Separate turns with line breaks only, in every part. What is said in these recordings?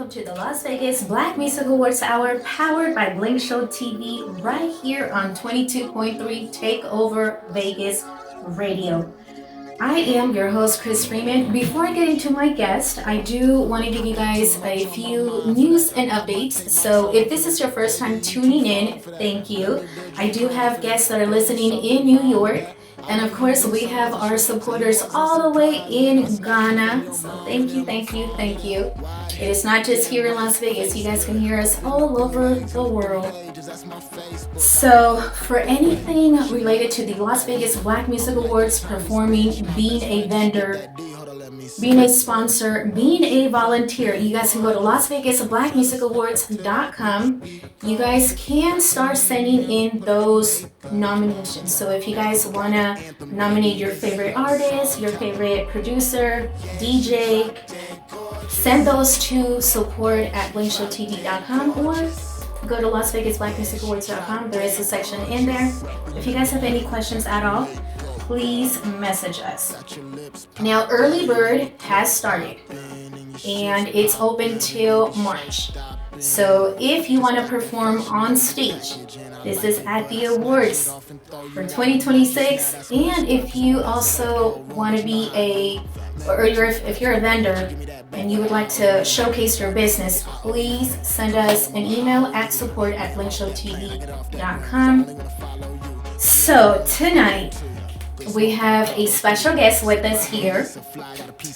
welcome to the Las Vegas Black Music Awards Hour, powered by Blink Show TV, right here on 22.3 Takeover Vegas Radio. I am your host, Chris Freeman. Before I get into my guest, I do want to give you guys a few news and updates. So if this is your first time tuning in, thank you. I do have guests that are listening in New York. And of course, we have our supporters all the way in Ghana. So thank you, thank you, thank you. It is not just here in Las Vegas. You guys can hear us all over the world. So for anything related to the Las Vegas Black Music Awards, performing, being a vendor, being a sponsor, being a volunteer, you guys can go to LasVegasBlackMusicAwards.com. You guys can start sending in those nominations. So if you guys want to nominate your favorite artist, your favorite producer, DJ, send those to support@BlinkShowTV.com or go to LasVegasBlackMusicAwards.com. There is a section in there. If you guys have any questions at all, please message us. Now, Early Bird has started and it's open till March. So if you want to perform on stage, this is at the awards for 2026. And if you also want to be if you're a vendor and you would like to showcase your business, please send us an email at support@blinkshowtv.com. So tonight, we have a special guest with us here.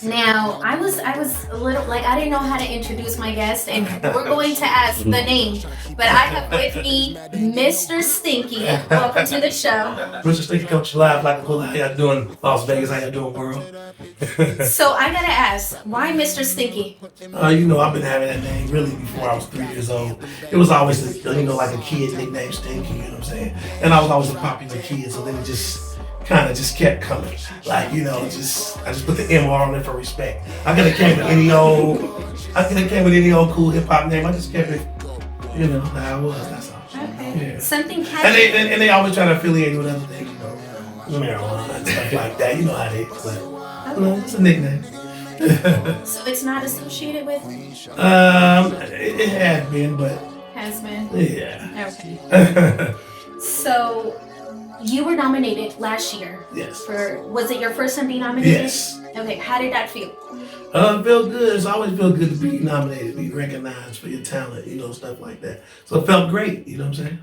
Now, I was a little I didn't know how to introduce my guest, and we're going to ask the name. But I have with me Mr. Stinky. Welcome to the show.
Mr. Stinky, Coach Live, like how y'all doing, Las Vegas? How y'all doing, world?
So I gotta ask, why Mr. Stinky?
I've been having that name really before I was 3 years old. It was always like a kid nickname, Stinky. You know what I'm saying? And I was always a popular kid, so then it just kind of just kept coming. I just put the MR on it for respect. I could have came with any old cool hip hop name. I just kept it, how it was. That's all.
Okay.
Yeah.
Something catchy.
And they always try to affiliate with other things, marijuana and stuff like that. You know how they, but it's a nickname.
So it's not associated with?
It has been, but.
Has been?
Yeah.
Okay. So, you were nominated last year.
Yes.
Was it your first time being nominated?
Yes.
Okay, how did that feel?
It felt good. It's always felt good to be nominated, be recognized for your talent, stuff like that. So it felt great, you know what I'm saying?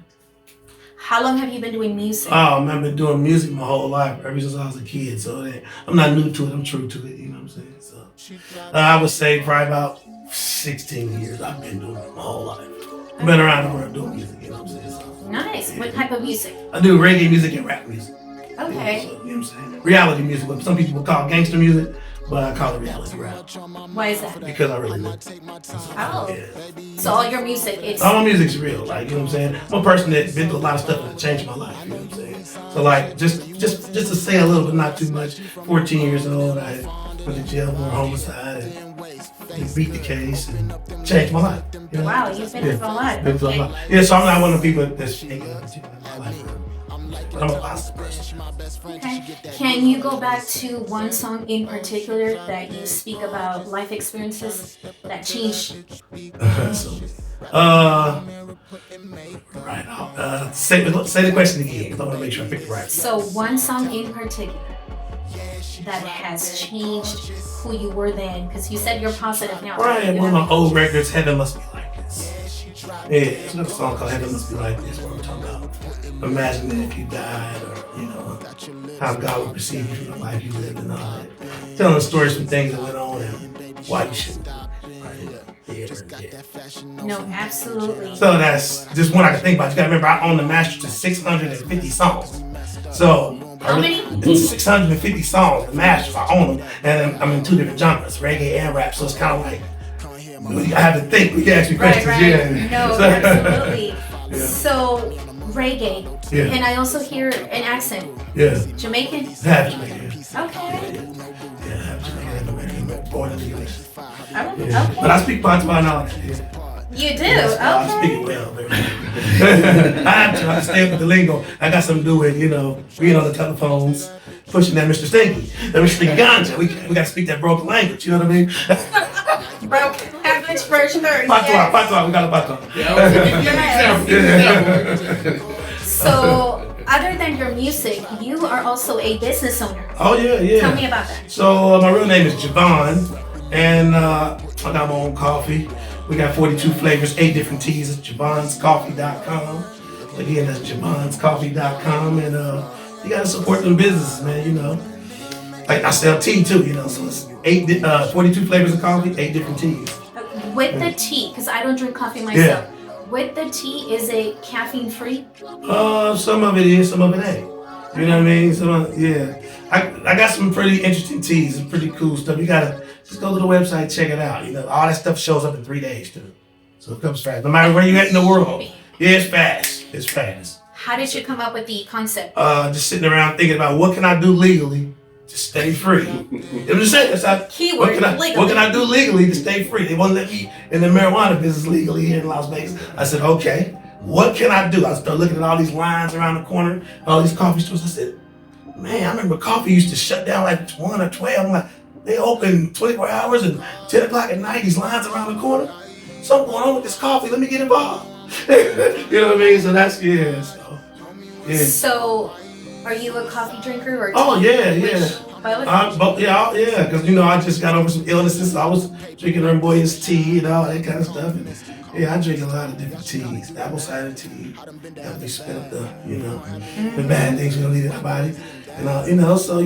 How long have you been doing music?
Oh, man, I've been doing music my whole life, ever since I was a kid. So I'm not new to it, I'm true to it, you know what I'm saying? So I would say probably about 16 years I've been doing it my whole life. I've been around the world doing music, you know what I'm saying? So,
nice.
Yeah.
What type of music?
I do reggae music and rap music.
Okay.
So, you know what I'm saying? Reality music, what some people would call gangster music, but I call it reality rap.
Why is that?
Because I really live.
Oh.
Yeah.
So all your music, it's...
All my music's real, you know what I'm saying? I'm a person that's been through a lot of stuff that changed my life, you know what I'm saying? So just to say a little, but not too much. 14 years old, I went to jail for homicide and beat the case and changed my life.
Wow, you've been through a lot.
Been through a lot. Yeah, so I'm not one of the people that's taking my life. But I'm a positive person.
Okay. Can you go back to one song in particular that you speak about life experiences that changed?
Say the question again, because I want to make sure I pick it right.
So one song in particular that has changed who you were then, because you said you're positive now.
Right, one of my old records, Heaven Must Be Like This. Yeah, it's another song called Heaven Must Be Like This, where I'm talking about imagining if you died, or how God would perceive you from the life you lived and all that. Telling stories from things that went on and why you shouldn't do it.
No, absolutely.
So that's just one I can think about. You gotta remember, I own the master to 650 songs. So
how many?
650 songs, the masters, I own them, and I'm in two different genres, reggae and rap. So it's kind of like I have to think. We can ask you questions.
Right.
Yeah.
No, absolutely.
Yeah.
So reggae.
Yeah.
And I also hear an accent.
Yeah.
Jamaican?
Half Jamaican.
Okay.
Yeah, half Jamaican and American, born in the US.
Yeah.
Okay.
Okay.
But I speak parts about knowledge.
You do?
Yes,
Okay.
I speak it well. I have to stay up with the lingo. I got something to do with, being on the telephones, pushing that Mr. Stinky, that Mr. Ganja. We got to speak that broken language, you know what I mean?
Broken language. sandwich for sure.
Patois, we got a patois.
So, other than your music, you are also a business owner.
Oh yeah.
Tell me about that.
So my real name is Javon, and I got my own coffee. We got 42 flavors, 8 different teas at javonscoffee.com. Again, that's javonscoffee.com, and you gotta support them businesses, man. You know, like I sell tea too. You know, so it's 42 flavors of coffee, 8 different teas.
With the tea, because I don't drink coffee myself. Yeah. With the tea, is it caffeine free?
Some of it is, some of it ain't. You know what I mean? I got some pretty interesting teas and pretty cool stuff. You gotta just go to the website, check it out. You know, all that stuff shows up in 3 days too. So it comes fast. No matter where you at in the world. Yeah, it's fast. It's fast.
How did you come up with the concept?
Just sitting around thinking about what can I do legally to stay free. I'm just saying, that's how,
keyword,
what can I do legally to stay free? They won't let me in the marijuana business legally here in Las Vegas. I said, okay, what can I do? I started looking at all these lines around the corner, all these coffee stores. I said, man, I remember coffee used to shut down like 1 or 12. I'm like, they open 24 hours and 10 o'clock at night, these lines around the corner. Something going on with this coffee, let me get involved. You know what I mean? So that's, yeah.
So, are you a coffee drinker or tea?
Oh, yeah.
Both?
Yeah, because, you know, I just got over some illnesses. I was drinking Herboy's tea and all that kind of stuff. And, yeah, I drink a lot of different teas. Apple cider tea. Help me spit up the, you know, the bad things we don't need in our body. And, you know, so,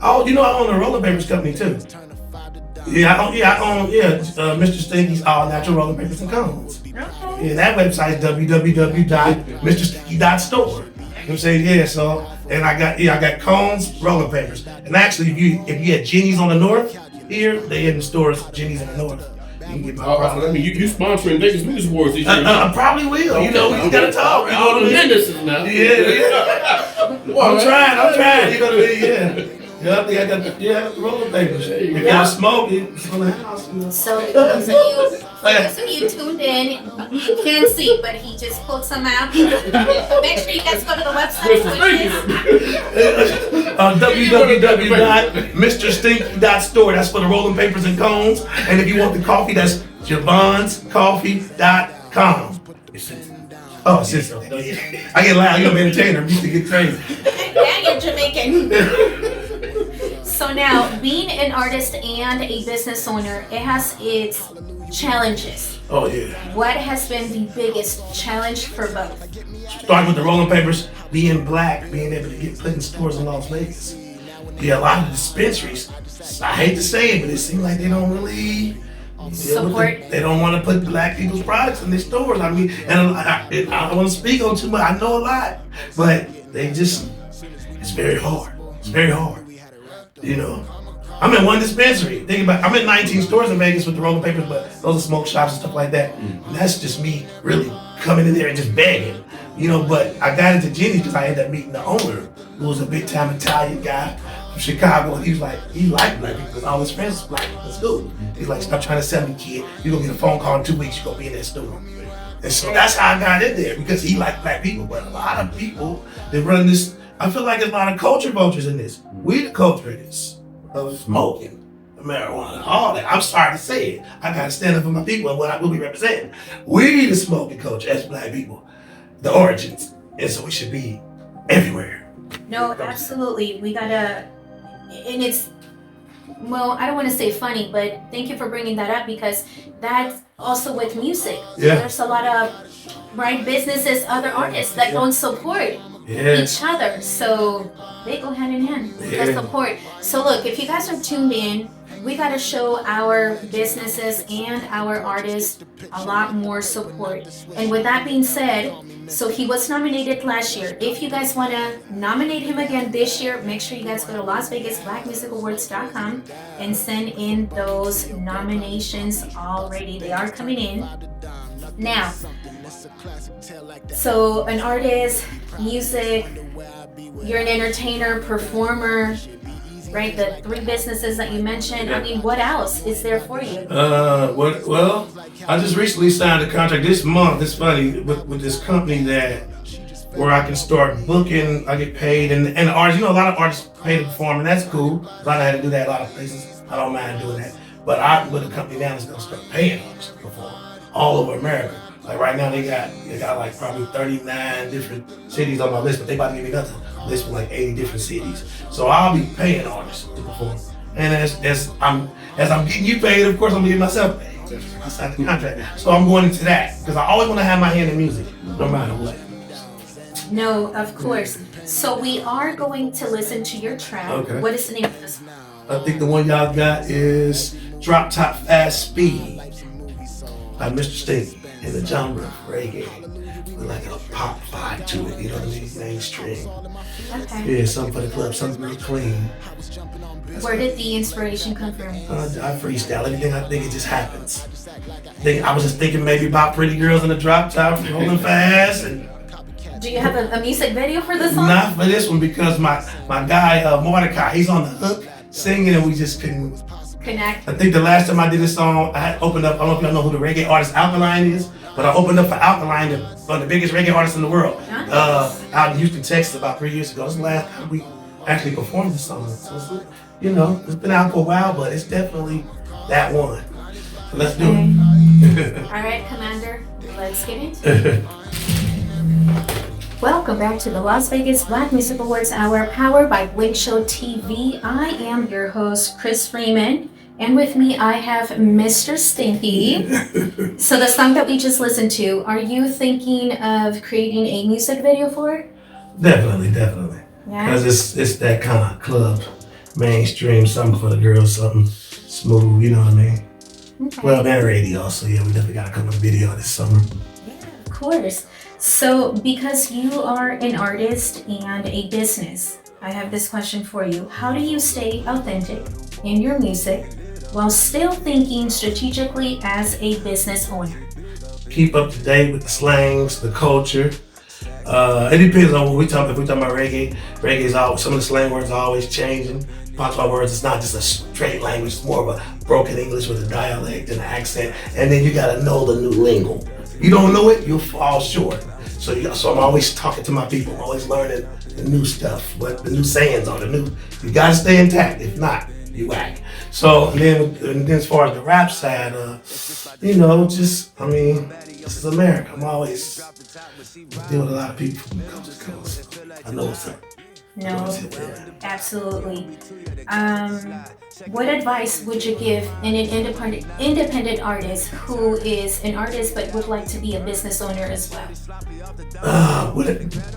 Oh, you know, I own a roller papers company, too. I own Mr. Stinky's All Natural Roller Papers and Cones.
Okay.
Yeah, that website is www.mrstinky.store. You know what I'm saying? Yeah, so, and I got cones, roller papers. And actually, if you had Jenny's on the north here, they in the stores, Jenny's in the north. You can get my
I mean, you sponsoring Vegas News Awards this year.
I probably will. Okay, you know, we gotta talk. You know what I mean?
Businesses now.
Yeah. I'm trying. You know what I mean? Yeah. Yeah, I think I got the roller papers. If y'all smoke it, it's on the house. You know?
So for those of you tuned in, you can't see, but he just pulled some out. Make sure you guys go to the website.
www.mrstinky.store. That's for the rolling papers and cones. And if you want the coffee, that's javonscoffee.com. Oh, it's I get loud. You're an entertainer. I'm used to get crazy.
Now you're Jamaican. So now, being an artist and a business owner, it has its challenges.
Oh, yeah.
What has been the biggest challenge for both?
Starting with the rolling papers, being black, being able to get put in stores in Las Vegas. Yeah, a lot of dispensaries, I hate to say it, but it seems like they don't really
support.
They don't want to put black people's products in their stores. I mean, and I don't want to speak on too much. I know a lot, but they just, it's very hard. It's very hard. You know, I'm in one dispensary. Think about, I'm in 19 stores in Vegas with the rolling papers, but those are smoke shops and stuff like that. And that's just me really coming in there and just begging. You know, but I got into Jenny's because I ended up meeting the owner, who was a big time Italian guy from Chicago. And he was like, he liked black people because all his friends was black people in school. He's like, stop trying to sell me, kid. You're going to get a phone call in 2 weeks, you're going to be in that store. And so that's how I got in there, because he liked black people. But a lot of people that run this, I feel like there's a lot of culture vultures in this. We the culture in this, of smoking, marijuana, all that. I'm sorry to say it. I got to stand up for my people and what I will be representing. We the smoking culture as black people, the origins. And so we should be everywhere.
No, absolutely. We gotta, and it's, well, I don't want to say funny, but thank you for bringing that up, because that's also with music.
Yeah.
There's a lot of businesses, other artists that don't support each other, so they go hand in hand. The support. So look, if you guys are tuned in, we got to show our businesses and our artists a lot more support. And with that being said, so he was nominated last year. If you guys want to nominate him again this year, make sure you guys go to LasVegasBlackMusicAwards.com and send in those nominations already. They are coming in. Now, so an artist, music, you're an entertainer, performer, right? The 3 businesses that you mentioned. I mean, what else is there for you?
Well, I just recently signed a contract this month. It's funny, with this company where I can start booking. I get paid, and artists. You know, a lot of artists pay to perform, and that's cool. A lot of had to do that. A lot of places, I don't mind doing that. But with a company now that's gonna start paying artists to perform all over America. Like right now they got like probably 39 different cities on my list, but they about to give me another list with like 80 different cities. So I'll be paying artists to perform. And as I'm getting you paid, of course I'm gonna get myself paid. I signed the contract. So I'm going into that because I always want to have my hand in music, no matter what.
No, of course. So we are going to listen to your track.
Okay.
What is the name of this one?
I think the one y'all got is Drop Top Fast Speed by Mr. Stinky in the genre of reggae with like a pop vibe to it, you know what I mean? Mainstream.
Okay.
Yeah, something for the club, something really clean.
Where did the inspiration come from?
I freestyle anything. I think it just happens. I was just thinking maybe about pretty girls in the drop top, rolling fast, and
Do you have a music video for this song?
not for this one because my guy Mordecai, he's on the hook singing, and we just couldn't
Connect.
I think the last time I did this song, I had opened up, I don't know if y'all know who the reggae artist Alkaline is, but I opened up for Alkaline, one of the biggest reggae artists in the world, out in Houston, Texas about 3 years ago. This is the last time we actually performed this song. So it's been out for a while, but it's definitely that one. So let's do it.
All right, Commander, let's get into it. Welcome back to the Las Vegas Black Music Awards Hour, powered by Blink Show TV. I am your host, Chris Freeman, and with me I have Mr. Stinky. So the song that we just listened to, are you thinking of creating a music video for it?
Definitely.
Yeah.
Because it's that kind of club, mainstream, something for the girls, something smooth, you know what I mean?
Okay.
Club and radio, so yeah, we definitely got to come with a video this summer.
Yeah, of course. So because you are an artist and a business, I have this question for you. How do you stay authentic in your music while still thinking strategically as a business owner?
Keep up to date with the slangs, the culture. It depends on what we talk. If we talk about reggae, is always, some of the slang words are always changing. Patois words, it's not just a straight language, it's more of a broken English with a dialect and an accent. And then you gotta know the new lingo. You don't know it, you'll fall short. So I'm always talking to my people, I'm always learning the new stuff, what the new sayings are, you gotta stay intact. If not, you whack. So and then as far as the rap side, this is America. I'm always deal with a lot of people from coast to coast. I know what's up.
No, absolutely. What advice would you give an independent artist who is an artist but would like to be a business owner as well?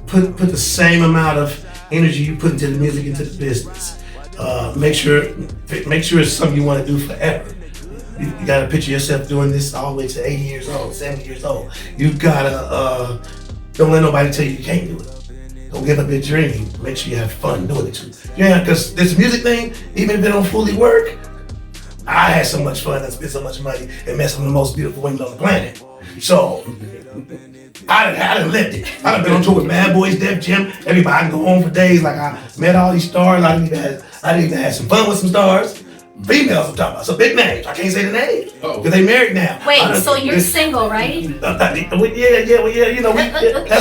Put the same amount of energy you put into the music into the business. Make sure it's something you want to do forever. You gotta picture yourself doing this all the way to 80 years old, 70 years old. You gotta don't let nobody tell you can't do it. Don't give up your dream. Make sure you have fun doing it too. Yeah, because this music thing, even if it don't fully work, I had so much fun and spent so much money and met some of the most beautiful women on the planet. So I done lived it. I done been on tour with Bad Boys, Def Jam, everybody. I can go home for days. Like I met all these stars. I didn't even have some fun with some stars. Females I'm talking about, so big names. I can't say the name because they married now.
Wait, so you're single, right?
As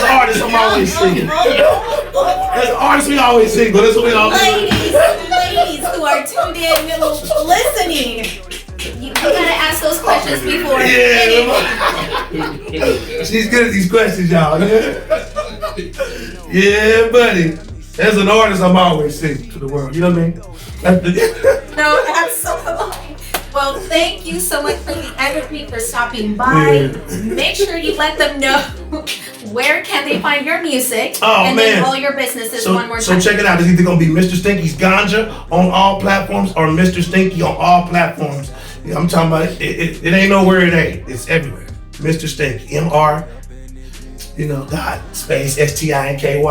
artists, I'm always single. As artists, we always single. That's what we always.
Ladies who are tuned in, listening, you gotta ask those questions before.
She's good at these questions, y'all. Yeah, buddy. As an artist, I'm always single to the world. You know what I mean?
No, absolutely. Well, thank you so much for the energy, for stopping by. Make sure you let them know where can they find your music then all your businesses one more time.
So check it out. It's either going to be Mr. Stinky's Ganja on all platforms or Mr. Stinky on all platforms. Yeah, I'm talking about it ain't nowhere it ain't. It's everywhere. Mr. Stinky. MR, space STINKY.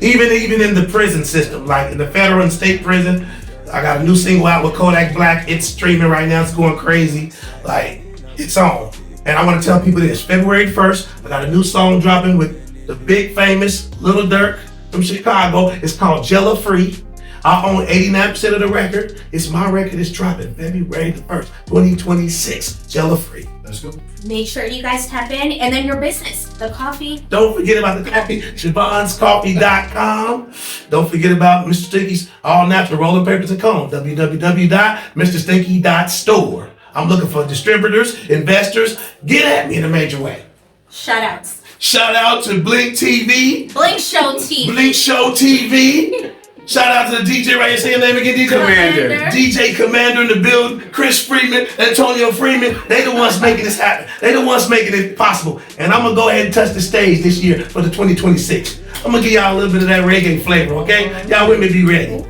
Even in the prison system, like in the federal and state prison, I got a new single out with Kodak Black. It's streaming right now. It's going crazy. Like, it's on. And I want to tell people this. February 1st, I got a new song dropping with the big famous Lil Durk from Chicago. It's called Jella Free. I own 89% of the record. It's my record. It's dropping February the 1st, 2026. Jella Free. Let's go.
Make sure you guys tap in. And then your business, the coffee.
Don't forget about the coffee, ShavonsCoffee.com. Don't forget about Mr. Stinky's all natural rolling papers and cones, www.mrstinky.store. I'm looking for distributors, investors. Get at me in a major way.
Shout outs.
Shout out to Blink TV.
Blink Show TV.
Blink Show TV. Shout out to the DJ right here. Say your name again, DJ
Commander.
DJ Commander in the building. Chris Freeman, Antonio Freeman. They the ones making this happen. They the ones making it possible. And I'm gonna go ahead and touch the stage this year for the 2026. I'm gonna give y'all a little bit of that reggae flavor, okay? Y'all with me, be ready.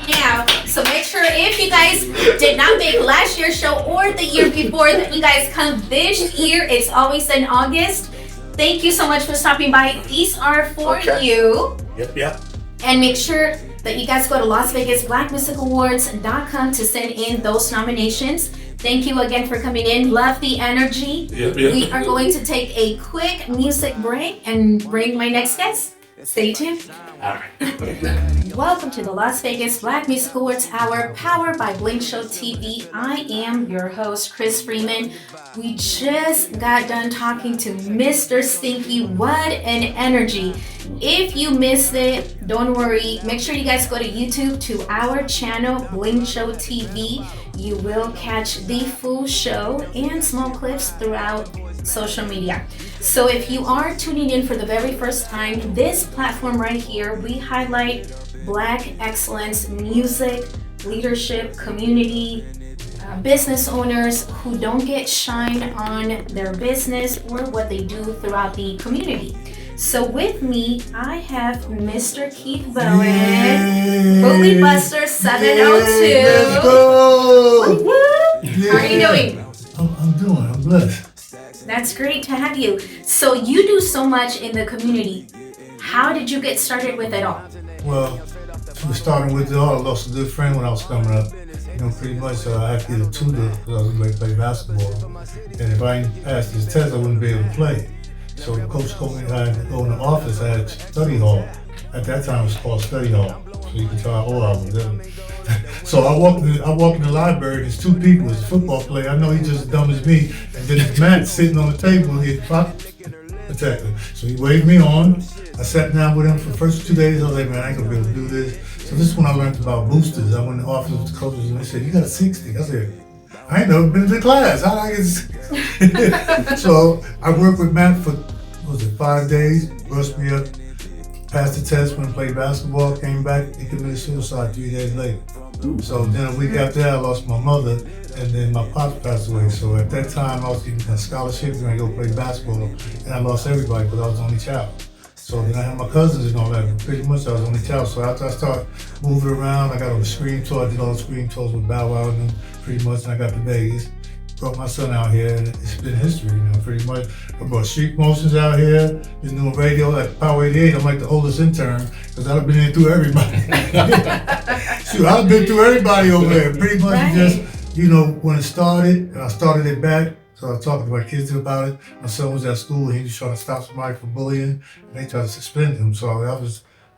Now, so make sure if you guys did not make last year's show or the year before, that you guys come this year. It's always in August. Thank you so much for stopping by. These are for you.
Yep.
And make sure that you guys go to LasVegasBlackMusicAwards.com to send in those nominations. Thank you again for coming in. Love the energy.
Yep.
We are going to take a quick music break and bring my next guest. Stay tuned.
All right.
Welcome to the Las Vegas Black Music Awards Hour, powered by Blink Show TV. I am your host, Chris Freeman. We just got done talking to Mr. Stinky. What an energy. If you missed it, don't worry. Make sure you guys go to YouTube to our channel, Blink Show TV. You will catch the full show and small clips throughout social media. So if you are tuning in for the very first time, this platform right here, we highlight Black excellence, music, leadership, community, business owners who don't get shine on their business or what they do throughout the community. So with me, I have Mr. Keith Bowen, Bully Buster 702.
Let's go!
How are you doing?
I'm blessed.
That's great to have you. So you do so much in the community. How did you get started with it all?
Well, we starting with it all. I lost a good friend when I was coming up. Pretty much I had to get a tutor because I was going to play basketball. And if I didn't pass this test, I wouldn't be able to play. So the coach told me I had to go in the office. I had study hall. At that time, it was called study hall. So you can tell how old I was then. So I walked in the library. There's two people. There's a football player. I know he's just as dumb as me. And then there's Matt sitting on the table. He's pocket protector. So he waved me on. I sat down with him for the first 2 days. I was like, man, I ain't gonna be able to do this. So this is when I learned about boosters. I went in the office with the coaches and they said, you got a 60. I said, I ain't never been to class. How did I get 60? So I worked with Matt for, 5 days, brushed me up, passed the test, went and played basketball, came back, he committed suicide 3 days later. So then a week after that, I lost my mother, and then my pops passed away. So at that time, I was getting a scholarship and I go play basketball, and I lost everybody because I was the only child. So then I had my cousins and all that, but pretty much I was the only child. So after I started moving around, I got on the screen tour, I did all the screen tours with Bow Wow and them, pretty much, and I got to Vegas. Brought my son out here, and it's been history, pretty much. I brought Street Motions out here, been doing radio at Power 88. I'm like the oldest intern, because I've been in through everybody. Shoot, I've been through everybody over there. Pretty much just, when it started, and I started it back, so I was talking to my kids about it. My son was at school, he was trying to stop somebody from bullying, and they tried to suspend him. So I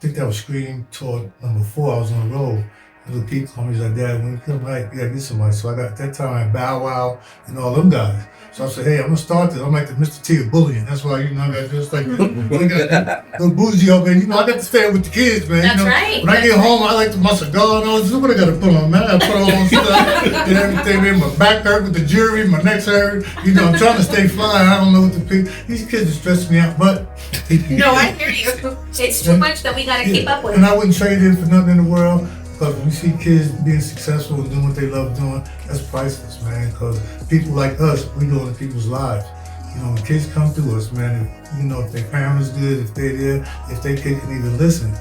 think that was screen tour number 4, I was on the road. Little Pete called me, he's like, Dad, when you come back, you gotta get somebody. So I got, at that time, I had Bow Wow and all them guys. So I said, hey, I'm gonna start this. I'm like the Mr. T of bullying. That's why, I got just like, little bougie up, and I got to stay with the kids, man.
That's right.
When I get home, I like to my cigar and all this. What I gotta put on, man? I put on stuff and everything, man. My back hurt with the jewelry, my neck's hurt. I'm trying to stay fly. I don't know what to pick. These kids are stressing me out, but.
No, I hear you. It's too much that we gotta keep up with.
And I wouldn't trade it for nothing in the world. Because when you see kids being successful and doing what they love doing, that's priceless, man. Because people like us, we go into people's lives. When kids come through us, man, if their parents good, if they're there, if they can even listen,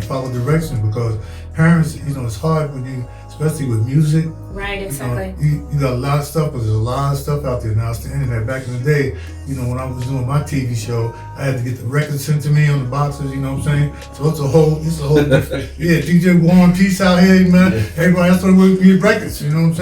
follow direction. Because parents, it's hard when you, especially with music.
Right, exactly.
You got a lot of stuff, but there's a lot of stuff out there now. It's the internet. Back in the day, when I was doing my TV show, I had to get the records sent to me on the boxes, So it's a whole different, DJ Warren, peace out here, man. Everybody else want to get records, And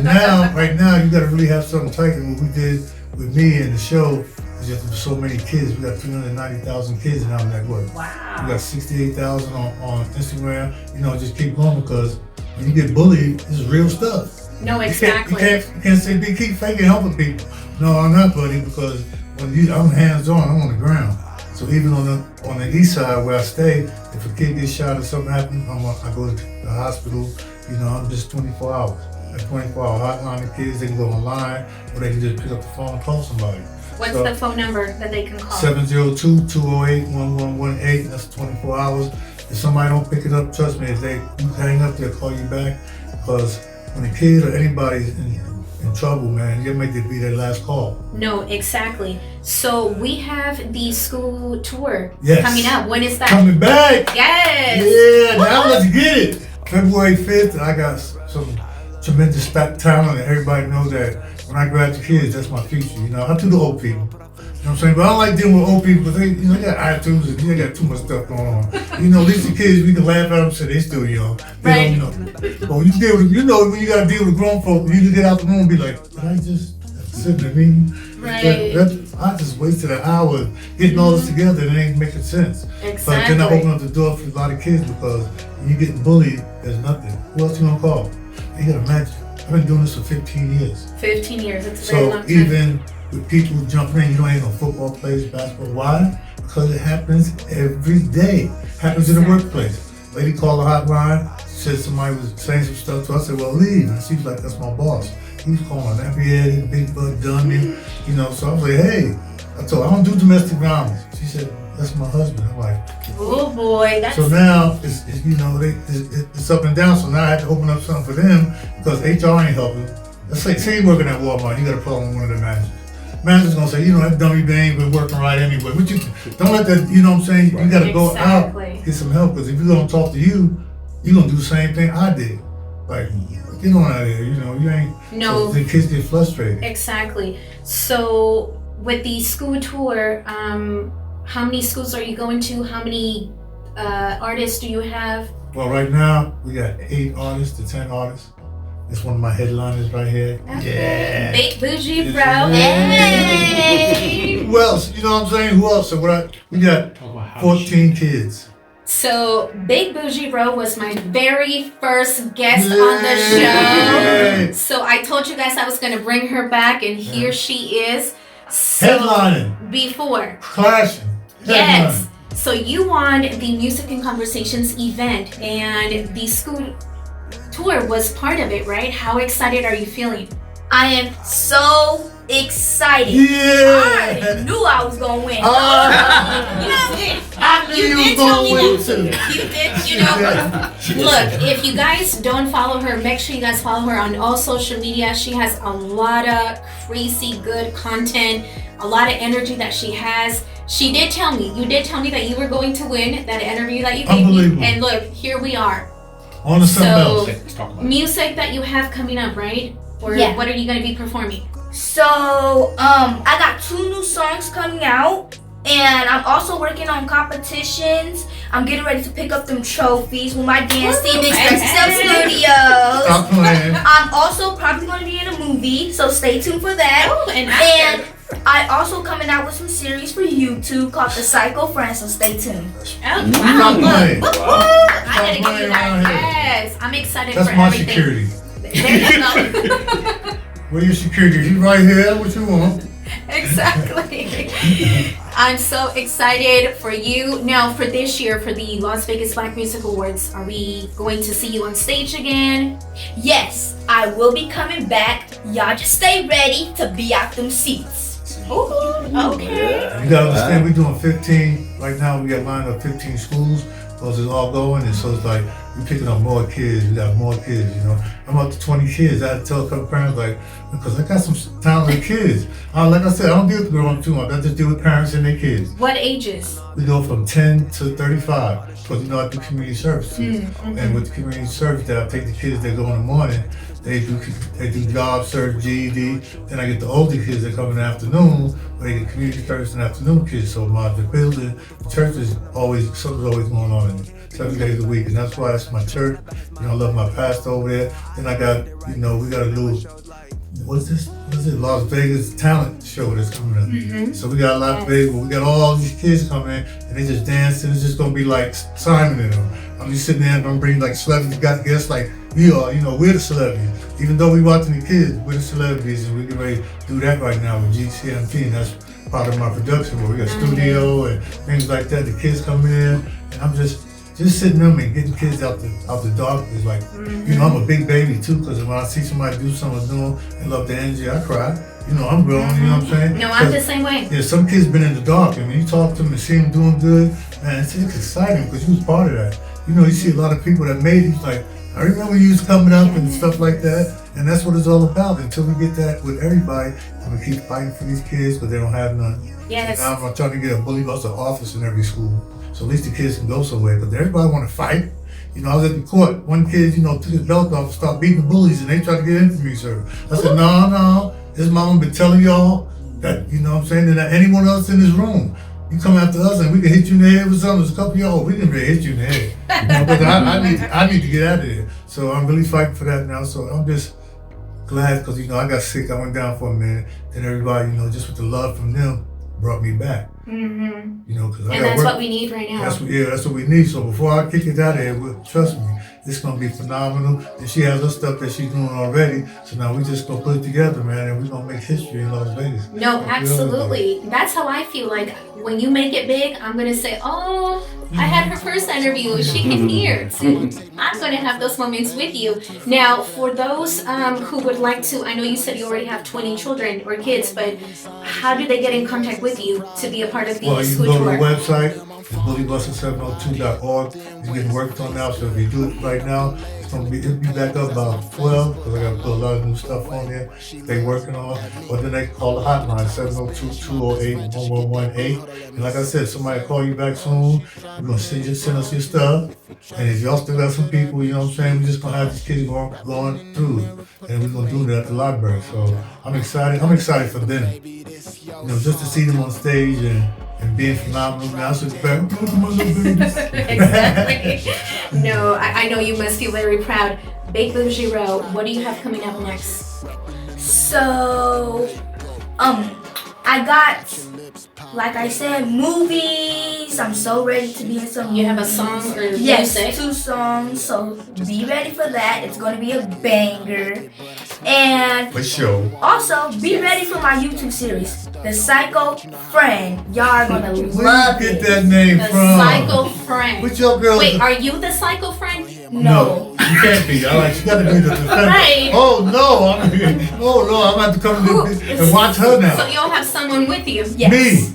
now, right now, you got to really have something tight. And what we did with me and the show is just so many kids. We got 390,000 kids in our network.
Wow.
We got 68,000 on Instagram. Just keep going because when you get bullied, it's real stuff.
No, exactly.
You can't say, keep faking helping people. No, I'm not, buddy, because I'm hands-on, I'm on the ground. So even on the east side where I stay, if a kid gets shot or something happens, I go to the hospital You know, I'm just 24 hours. A 24-hour hotline to kids. They can go online, or they can just pick up the phone and call somebody.
What's the phone number that they can call?
702-208-1118. That's 24 hours. If somebody don't pick it up, trust me, if they hang up, they'll call you back. Because when a kid or anybody's in trouble, man, you make it be their last call.
No, exactly. So we have the school tour
Yes.
coming up. When is that?
Coming back.
Yes.
Yeah, now let's get it. February 5th, I got some tremendous talent, and everybody knows that when I grab the kids, that's my future. You know, I do the old people. You know what I'm saying? But I don't like dealing with old people because they got attitudes and they got too much stuff going on. You know, these are kids, we can laugh at them and say they still young. They don't know. But when you deal with, when you got to deal with grown folk, you just get out the room and be like, did I just sit in the meeting?
Right.
I just wasted an hour getting all this together and it ain't making sense.
Exactly.
But then I open up the door for a lot of kids because when you get bullied, there's nothing. Who else you gonna call? You gotta imagine. I've been doing this for 15 years.
15 years. It's a very long
So
time.
even with people jumping in, you don't have no football players, basketball. Why? Because it happens every day. Happens in the workplace. Lady called the hotline, said somebody was saying some stuff to her. I said, well, leave. And she was like, that's my boss. He was calling nappy-headed, big butt dummy, So I was like, hey. I told her, I don't do domestic violence. She said, that's my husband. I'm like,
oh boy, that's
so now it's it's up and down. So now I had to open up something for them because HR ain't helping. Let's say you're working at Walmart, you got a problem with one of the managers. Manager's gonna say, that dummy ain't been working right anyway. But you don't let that. You know what I'm saying? You gotta go out, get some help. Because if you're gonna talk to you, you're gonna do the same thing I did. Like, get on out of here. You ain't.
No.
So the kids get frustrated.
Exactly. So with the school tour, how many schools are you going to? How many artists do you have?
Well, right now we got 8 artists to 10 artists. It's one of my headliners right here.
Okay.
Yeah.
Big bougie, bro.
Hey. Who else? You know what I'm saying? Who else? So we got 14 kids.
So Big Bougie Bro was my very first guest on the show. So I told you guys I was gonna bring her back, and here she is. So
Headlining.
Before.
Clashing.
Yes. So you won the Music and Conversations event, and the school tour was part of it, right? How excited are you feeling?
I am so excited.
Yeah.
I knew I was gonna win.
I knew you
did
were
tell me
going
that.
to.
You did, Look, if you guys don't follow her, make sure you guys follow her on all social media. She has a lot of crazy good content, a lot of energy that she has. You did tell me that you were going to win that interview that you gave me. And look, here we are.
On to something else.
Let's talk about
Music that you have coming up, right? Or
Yeah.
what are you going to be performing?
So, I got 2 new songs coming out, and I'm also working on competitions. I'm getting ready to pick up them trophies with my dance team, Expressive Studios.
Stop playing.
I'm also probably going to be in a movie, so stay tuned for that.
Oh, and
And I also coming out with some series for YouTube called The Psycho Friends, so stay tuned.
Oh,
Stop
wow,
playing.
look.
Wow.
I gotta give you that.
Around here.
Yes, I'm excited
That's
for
my
everything.
security.
There you go.
Where your security? You right here. What you want?
Exactly. I'm so excited for you. Now, for this year, for the Las Vegas Black Music Awards, are we going to see you on stage again?
Yes, I will be coming back. Y'all just stay ready to be out them seats.
Ooh, okay.
You gotta understand, we're doing 15 right now. We got lined up 15 schools. Those is all going, and so it's like we're picking up more kids. We got more kids. I'm up to 20 kids. I had to tell a couple parents because I got some talented kids. Like I said, I don't deal with growing too much. I just deal with parents and their kids.
What ages?
We go from 10 to 35 because I do community service too. And with the community service, I take the kids that go in the morning. They do job search, GED. Then I get the older kids that come in the afternoon. They get community service and afternoon kids. So the building, the church is something's always going on in it, 7 days a week, and that's why it's my church. I love my pastor over there. Then I got, we got a little. What is it? Las Vegas talent show that's coming up. So we got Las Vegas. We got all these kids coming in, and they just dancing. It's just gonna be like Simon and them. I'm just sitting there and I'm bringing like celebrities, got guests like we are. We're the celebrities. Even though we watching the kids, we're the celebrities, and we're getting ready to do that right now with GCMT, and that's part of my production where we got studio and things like that. The kids coming in, and I'm just just sitting them and getting kids out the dark is like, you know, I'm a big baby too, because when I see somebody do something new and love the energy, I cry. You know, I'm grown, you know what I'm saying?
No, I'm the same way.
Yeah, some kids been in the dark, and when you talk to them and see them doing good, man, it's exciting because you was part of that. You know, you see a lot of people that made it, like, I remember you was coming up and stuff like that, and that's what it's all about. Until we get that with everybody, I'm gonna keep fighting for these kids because they don't have none.
Yes.
And I'm trying to get a bully bus office in every school, so at least the kids can go somewhere. But everybody want to fight. You know, I was at the court. One kid, you know, took his belt off and started beating the bullies, and they tried to get infamy service. I said, no. His mama been telling y'all that, you know what I'm saying, that anyone else in this room, you come after us and we can hit you in the head with something. There's a couple of y'all, we didn't really hit you in the head. You know, but I need to get out of there. So I'm really fighting for that now. So I'm just glad because, you know, I got sick. I went down for a minute. And everybody, you know, just with the love from them, brought me back. You know, because I got
that's
work.
what we need right now.
That's what we need. So before I kick it out of here, trust me, it's gonna be phenomenal. And she has her stuff that she's doing already. So now we just gonna put it together, man, and we're gonna make history in Las Vegas.
No, absolutely. That's how I feel. Like when you make it big, I'm gonna say, oh, I had her first interview. She can hear. So I'm gonna have those moments with you. Now, for those who would like to, I know you said you already have 20 children or kids, but how do they get in contact with you to be a part of the
Well, you can
school
go to
tour?
the website, it's bullybustin702.org. It's getting worked on now, so if you do it right now, it'll be back up about 12, because I got to put a lot of new stuff on there they working on. Or then they call the hotline, 702-208-1118. And like I said, somebody call you back soon. We're going to send us your stuff. And if y'all still got some people, you know what I'm saying, we're just going to have these kids going through. And we're going to do that at the library. So I'm excited. I'm excited for them. You know, just to see them on stage and being phenomenal. Now, so
Exactly. No, I know you must feel very proud. Big Bougie Row, what do you have coming up next?
So, I got, like I said, movies. I'm so ready to be in some.
You have a song or
Yes,
music?
2 songs. So be ready for that. It's gonna be a banger. And
for sure.
also be ready for my YouTube series, The Psycho Friend. Y'all are gonna
Where
love
you get
it.
that name
The
from?
Psycho Friend.
What your girl?
Wait, are you the Psycho Friend?
No.
You can't be. All right, you got to be the defender.
Right.
Oh no, I'm about to come to this and watch her now.
So you'll have someone with you.
Yes.
Me.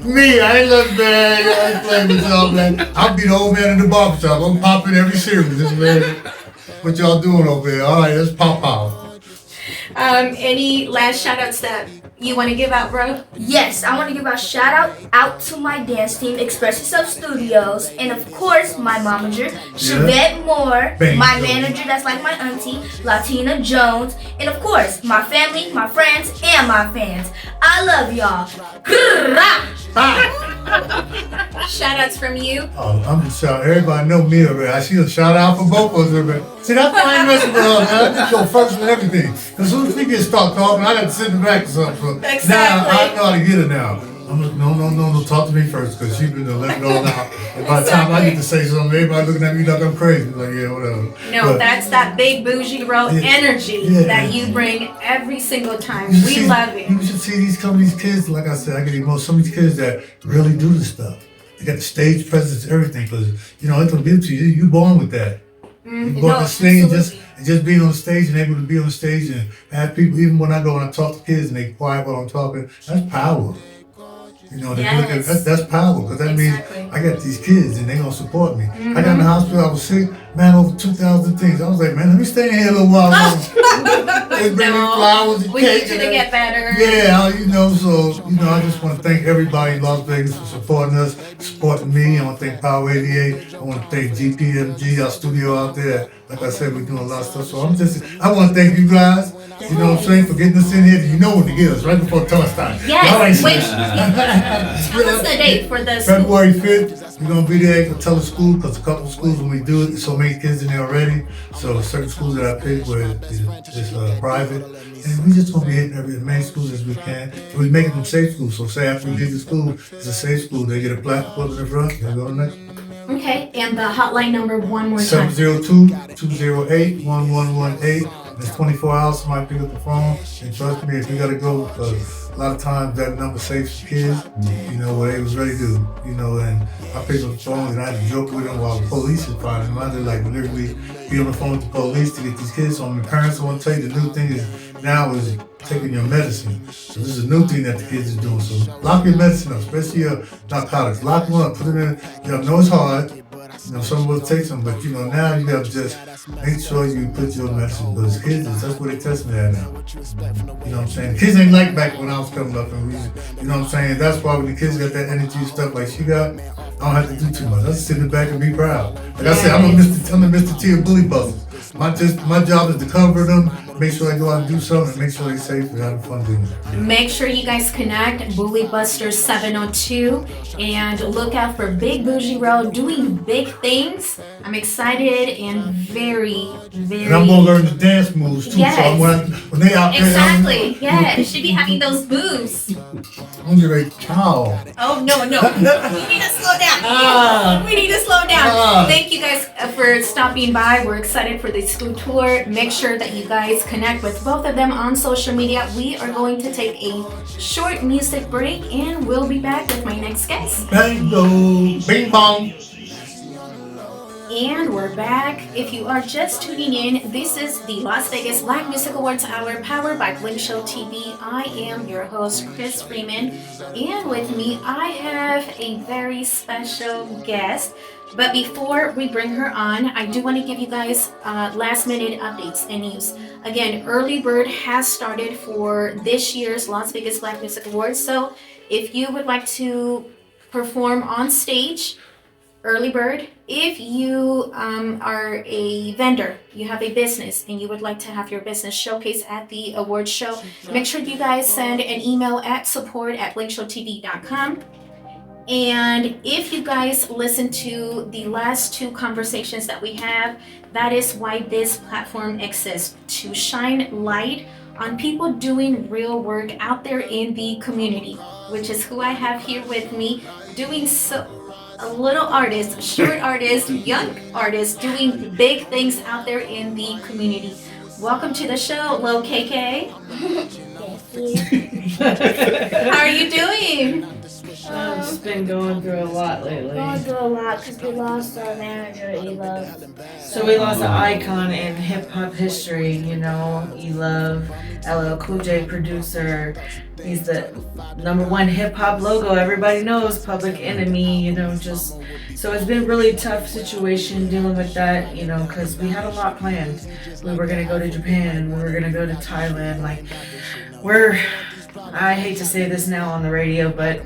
Me, I ain't look bad. I ain't playing with y'all, man. I'll be the old man in the barbershop. I'm popping every series. This man, what y'all doing over there? All right, let's pop out.
Any last shout outs that you want to give out, bro?
Yes, I want to give a shout out to my dance team, Express Yourself Studios, and of course my momager, Chevette Moore,
Bang.
my manager, that's like my auntie, Latina Jones, and of course my family, my friends, and my fans. I love y'all.
Shout outs from you.
Oh, I'm just shouting. Everybody know me already. I see a shout out for both of us already. See, that's why I ain't messing with her, man. I just go first with everything. Because as soon as we get start talking, I got to sit in the back or something. So
Exactly.
now I know how to get her now. I'm like, no, talk to me first, because she been let it all out. And by the time I get to say something, everybody looking at me like I'm crazy. Like, yeah, whatever.
No,
But
that's that Big Bougie Row energy
Yeah.
that you bring every single time.
you should
We
see-
love it.
You should see some of these kids, like I said, I get emotional. Some of these kids that really do this stuff. They got the stage presence, everything, because, you know, it's going to give to you. You born with that. You born to sing and just being on stage and able to be on stage and have people, even when I go and I talk to kids and they quiet while I'm talking, that's power. You know,
Yes.
that's power, because that
Exactly.
means I got these kids and they gonna support me. I got in the hospital, I was sick, man, over 2,000 things. I was like, man, let me stay in here a little while longer. They bring me flowers and
We
cake.
need you
and
to get better.
yeah, you know, so, you know, I just want to thank everybody in Las Vegas for supporting us, supporting me. I want to thank Power 88. I want to thank GPMG, our studio out there. Like I said, we're doing a lot of stuff. So I want to thank you guys, you know what I'm saying, for getting us in here. You know when to get us, right before toss time.
Yes,
Y'all ain't
wait.
seen
Tell us the date for the school.
February 5th, we're going to be there at Tele School, because a couple of schools, when we do it, there's so many kids in there already. So certain schools that I picked where it's private. And we just going to be hitting as many schools as we can. And we're making them safe schools. So say after we leave the school, it's a safe school. They get a plaque put in the front, they go to the next one.
Okay, and the hotline number one more time.
702-208-1118. It's 24 hours. Somebody pick up the phone. And trust me, if you got to go, a lot of times that number saves for kids, you know, where they was ready to, you know, and I picked up the phone and I had to joke with them while the police is finding them. I did like literally be on the phone with the police to get these kids home. The parents, I want to tell you, the new thing is now is taking your medicine. So this is a new thing that the kids are doing. So lock your medicine up, especially your narcotics. Lock them up, put it in. You know, I know it's hard. You know, some will take some, but you know, now you have to just make sure you put your medicine. Because kids, that's what they test me at now. You know what I'm saying? The kids ain't like back when I was coming up and we, you know what I'm saying? That's why when the kids got that energy and stuff like she got, I don't have to do too much. I just sit in the back and be proud. Like I said, I'm the Mr. T of bully busters. My job is to cover them, make sure they go out and do something, and make sure they're safe and having fun doing it.
Make sure you guys connect Bully Busters 702 and look out for Big Bougie Road doing big things. I'm excited and very.
And I'm gonna learn the dance moves too.
Yes.
So when they out there,
Exactly. Yeah, you should be having those moves.
I'm gonna get a cow.
Oh no. We need to slow down. We need to slow down. Thank you guys for stopping by. We're excited for the school tour. Make sure that you guys connect with both of them on social media. We are going to take a short music break and we'll be back with my next guest.
Bango, bing bong.
And we're back. If you are just tuning in, this is the Las Vegas Black Music Awards Hour powered by Blink Show TV. I am your host, Chris Freeman, and with me I have a very special guest. But before we bring her on, I do want to give you guys last minute updates and news. Again, Early Bird has started for this year's Las Vegas Black Music Awards. So if you would like to perform on stage, Early Bird. If you are a vendor, you have a business, and you would like to have your business showcased at the award show, make sure you guys send an email at support@blinkshowtv.com. And if you guys listen to the last two conversations that we have, that is why this platform exists, to shine light on people doing real work out there in the community, which is who I have here with me, doing so. A little artist, short artist, young artist, doing big things out there in the community. Welcome to the show, Lil KK. How are you doing?
I've just been going through a lot lately.
Going through a lot because we lost our manager, Ela.
So we lost an icon in hip hop history, you know, E-Love, LL Cool J producer. He's the #1 hip hop logo. Everybody knows, Public Enemy, you know, just. So it's been a really tough situation dealing with that, you know, because we had a lot planned. We were going to go to Japan, we were going to go to Thailand. Like, I hate to say this now on the radio, but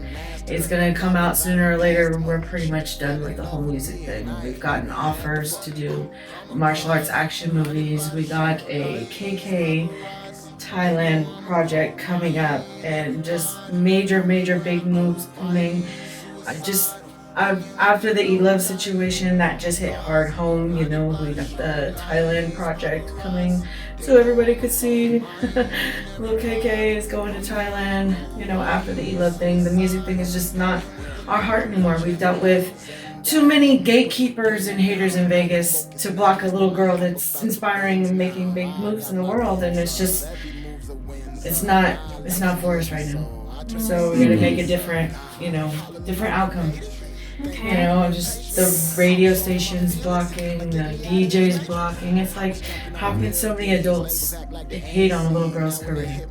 it's gonna come out sooner or later. We're pretty much done with the whole music thing. We've gotten offers to do martial arts action movies. We got a KK Thailand project coming up, and just major big moves coming. After the E-Love situation, that just hit hard home, you know. We got the Thailand project coming, so everybody could see Lil KK is going to Thailand, you know, after the E-Love thing. The music thing is just not our heart anymore. We've dealt with too many gatekeepers and haters in Vegas to block a little girl that's inspiring and making big moves in the world, and it's not for us right now. So we're gonna make a different outcome.
Okay.
You know, just the radio stations blocking, the DJs blocking. It's like, how can so many adults hate on a little girl's career?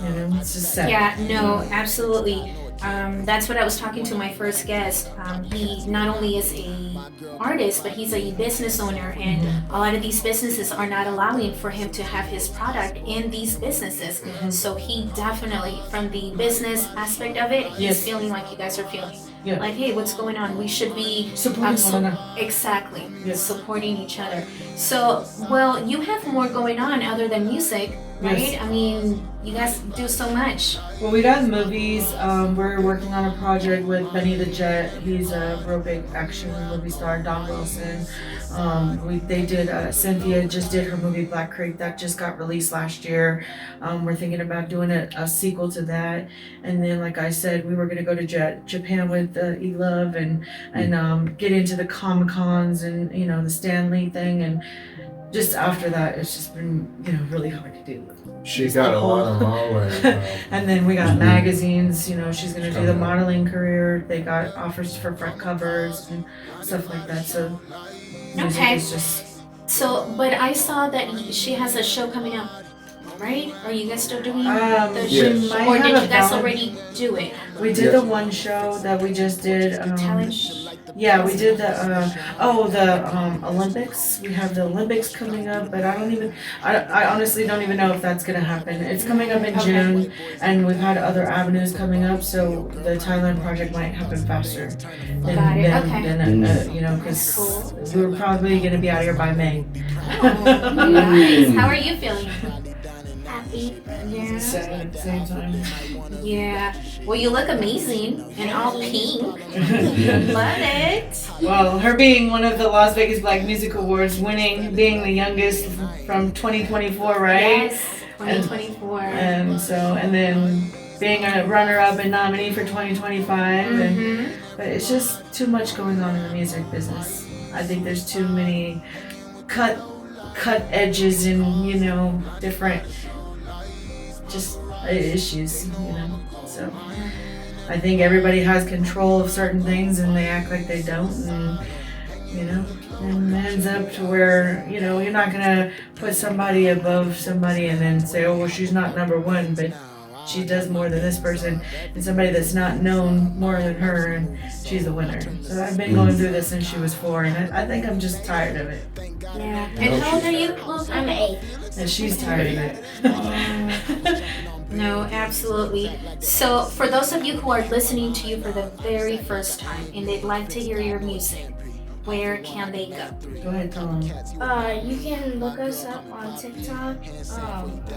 You know, it's just sad.
Yeah, no, absolutely. That's what I was talking to my first guest. He not only is a artist, but he's a business owner, and a lot of these businesses are not allowing for him to have his product in these businesses. So he definitely, from the business aspect of it, he's feeling like you guys are feeling.
Yeah.
Like, hey, what's going on? We should be
Supporting one another.
Exactly.
Yes.
Supporting each other. So, well, you have more going on other than music, right?
Yes.
I mean, you guys do so much.
Well, we got movies. We're working on a project with Benny the Jet. He's a real big action movie star. Don Wilson. Cynthia just did her movie Black Creek that just got released last year. We're thinking about doing a sequel to that. And then, like I said, we were going to go to Japan with E-Love and get into the Comic-Cons and, you know, the Stan Lee thing and just after that, it's just been, really hard to do.
She got a lot on her way.
And then we got magazines, she's gonna do the modeling career. They got offers for front covers and stuff like that. So music
Okay.
is just
So, but I saw that she has a show coming up, right? Are you guys still doing the
she
show?
might
Or
have
did
a
you guys
volun-
already do it?
We did the one show that we just did.
Talent?
Yeah, we did the Olympics. We have the Olympics coming up, but I honestly don't even know if that's gonna happen. It's coming up in June, and we've had other avenues coming up, so the Thailand project might happen faster than,
Got it, okay.
because
Cool.
we're probably gonna be out here by May.
Oh, nice. How are you feeling?
Happy.
Yeah.
Sad at the same time.
Yeah. Well, you look amazing and all pink. Love it.
Well, her being one of the Las Vegas Black Music Awards, winning, being the youngest from 2024, right?
Yes. 2024.
And then being a runner-up and nominee for 2025,
Mm-hmm.
but it's just too much going on in the music business. I think there's too many cut edges and different just issues, So I think everybody has control of certain things and they act like they don't, and and it ends up to where you're not gonna put somebody above somebody and then say, oh well, she's not number one, but she does more than this person, and somebody that's not known more than her, and she's a winner. So I've been going through this since she was 4, and I think I'm just tired of it.
Yeah. And how old are you?
I'm 8.
And she's tired of it.
No, absolutely. So, for those of you who are listening to you for the very first time and they'd like to hear your music, where can they go?
Go ahead, tell them.
You can look us up on TikTok.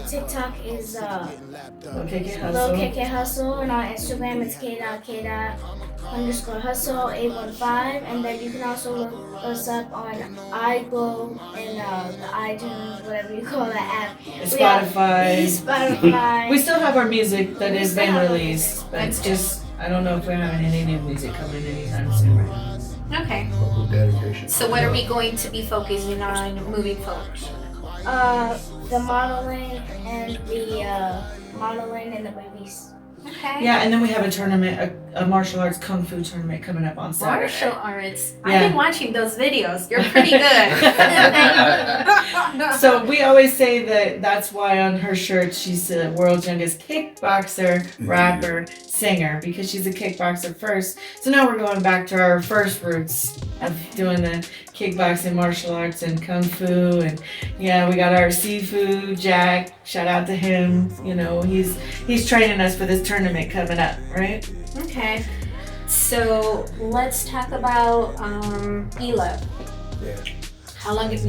TikTok is
Lil KK
Lil
Hustle.
KK Hustle, and on Instagram it's k.k._hustle815, and then you can also look us up on iGo and the iTunes, whatever you call that app.
Spotify.
Spotify.
We still have our music that has been released, but
That's
it's just, I don't know if we're having any new music coming anytime soon.
Okay.
Couple dedication.
So, what are we going to be focusing on moving forward?
The modeling and the movies.
Okay.
Yeah, and then we have a tournament, a martial arts kung fu tournament coming up on Saturday.
Martial arts.
Yeah.
I've been watching those videos. You're pretty good.
So we always say that that's why on her shirt she's the world's youngest kickboxer, rapper, singer, because she's a kickboxer first. So now we're going back to our first roots of doing the kickboxing, martial arts, and kung fu. And yeah, we got our seafood Jack. Shout out to him. He's training us for this tournament coming up, right?
Okay. So let's talk about Elo.
Yeah.
How long did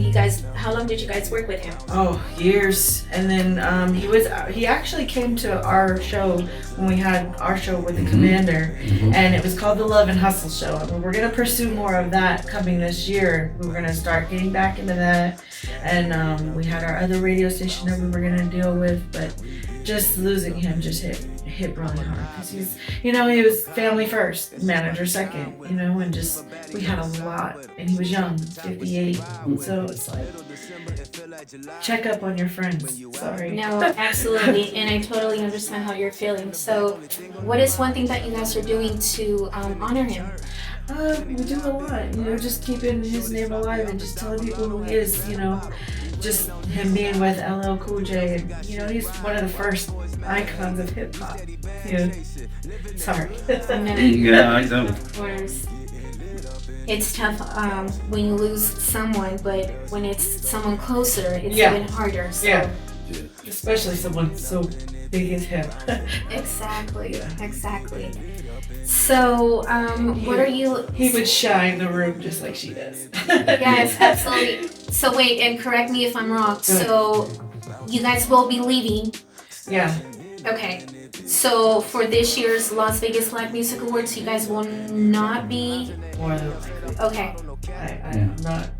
you guys work with him?
Oh, years. And then he actually came to our show when we had our show with the commander, and it was called the Love and Hustle Show. And we're gonna pursue more of that coming this year. We're gonna start getting back into that, and we had our other radio station that we were gonna deal with, but just losing him just hit really hard because he was family first, manager second, and just we had a lot, and he was young, 58, so it's like check up on your friends. Sorry.
No, absolutely, and I totally understand how you're feeling. So, what is one thing that you guys are doing to honor him?
We do a lot, just keeping his name alive and just telling people who he is, just him being with LL Cool J, and he's one of the first icons of hip hop. Sorry.
Yeah, I know.
Of course. It's tough when you lose someone, but when it's someone closer, it's even harder. So.
Yeah. Especially someone so big as him.
Exactly. So, what are you?
He would shine the room just like she does.
Yes, absolutely. So wait, and correct me if I'm wrong. So, you guys will be leaving.
Yeah.
Okay. So for this year's Las Vegas Black Music Awards, you guys will not be.
More than likely.
Okay.
I'm not.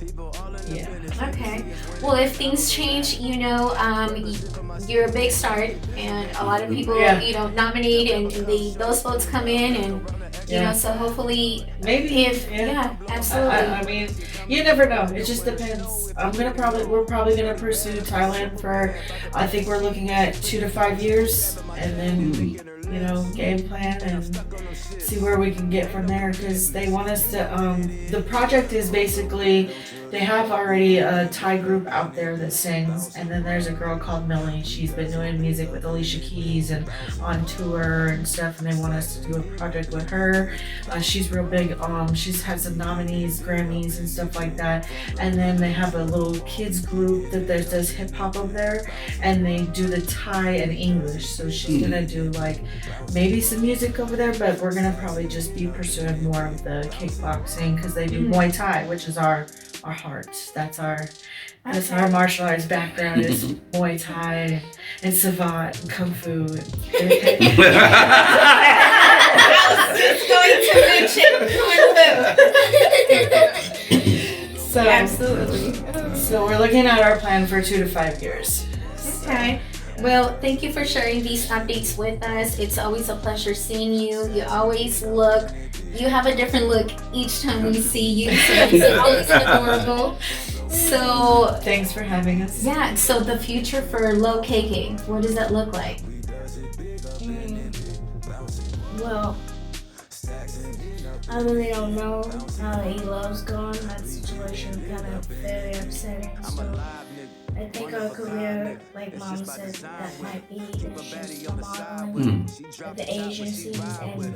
Yeah.
Okay. Well, if things change, you're a big start, and a lot of people, nominate, and those votes come in, and so hopefully,
maybe
absolutely.
I mean, you never know. It just depends. we're probably gonna pursue Thailand for, I think we're looking at 2 to 5 years, and then game plan and see where we can get from there, because they want us to the project is basically, they have already a Thai group out there that sings, and then there's a girl called Millie. She's been doing music with Alicia Keys and on tour and stuff, and they want us to do a project with her. She's real big. She's had some nominees, Grammys and stuff like that. And then they have a little kids group that does hip hop over there, and they do the Thai and English. So she's gonna do like maybe some music over there, but we're gonna probably just be pursuing more of the kickboxing, because they do Muay Thai, which is our heart. That's our martial arts background is Muay Thai and Savate and Kung Fu.
I was just going to mention Kung Fu.
So
Absolutely.
So we're looking at our plan for 2 to 5 years.
Okay. Well, thank you for sharing these updates with us. It's always a pleasure seeing you. You have a different look each time we see you. So it's always adorable. So
Thanks for having us.
yeah, so the future for Lil KK, what does that look like?
Well, I really don't know how Elo's going. That situation is kind of very upsetting. So I think our career, like Mom said, that might be the shifts for modeling, like the agencies and the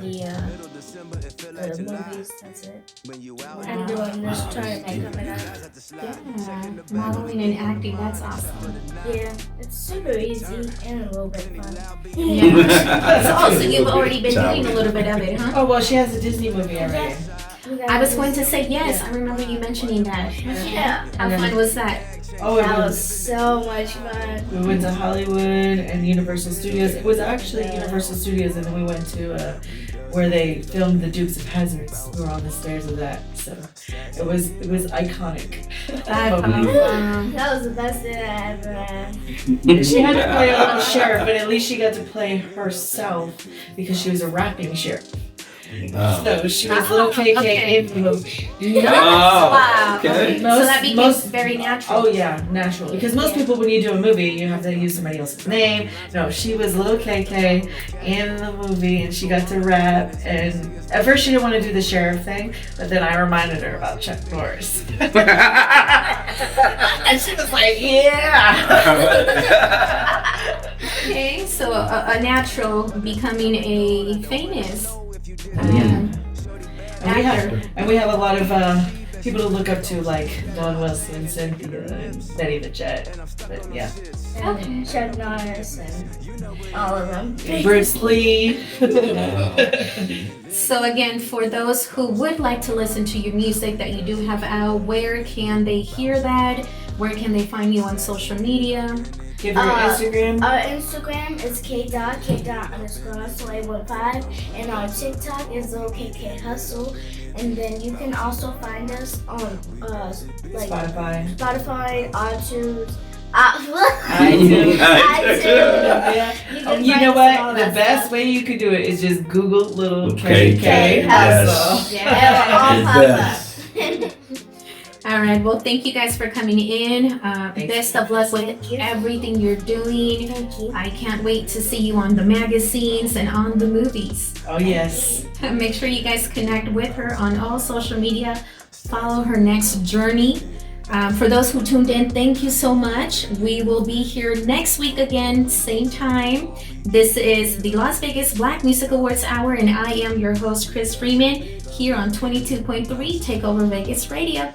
movies. That's it. And doing this, trying to make it up.
Yeah, modeling and acting, that's awesome.
Yeah, it's super easy and a little bit fun.
Yeah. So you've already been doing a little bit of it, huh?
Oh well, she has a Disney movie already.
I was going to say yes. I remember you mentioning that.
Yeah.
How fun was that?
Oh,
That was so much fun.
we went to Hollywood and Universal Studios. It was actually Universal Studios, and then we went to where they filmed The Dukes of Hazzard. We were on the stairs of that, so it was iconic.
That
That was the best day I ever had.
She had to play a little sheriff, but at least she got to play herself because she was a rapping sheriff. So she was Lil KK in the movie.
Wow.
Okay.
So that became very natural.
Oh yeah, natural. Because most people, when you do a movie, you have to use somebody else's name. No, she was Lil KK in the movie, and she got to rap. And at first, she didn't want to do the sheriff thing, but then I reminded her about Chuck Norris, and she was like, "Yeah."
Okay, so a natural becoming a famous actor.
And we have a lot of people to look up to, like Dawn Wilson, Cynthia, and Betty the Jet. But yeah.
And Chuck Norris and all of them.
Bruce Lee.
So again, for those who would like to listen to your music that you do have out, where can they hear that? Where can they find you on social media?
Give her Instagram.
Our Instagram is k.k._hustle815, and our TikTok is Lil KK Hustle. And then you can also find us on
Spotify,
iTunes.
iTunes.
iTunes.
You know what? The best way you could do it is just Google Lil KK Hustle.
All right. Well, thank you guys for coming in. Best of luck with everything you're doing.
Thank you.
I can't wait to see you on the magazines and on the movies.
Oh yes.
Make sure you guys connect with her on all social media. Follow her next journey. For those who tuned in, thank you so much. We will be here next week again, same time. This is the Las Vegas Black Music Awards Hour, and I am your host, Chris Freeman, here on 22.3 Takeover Vegas Radio.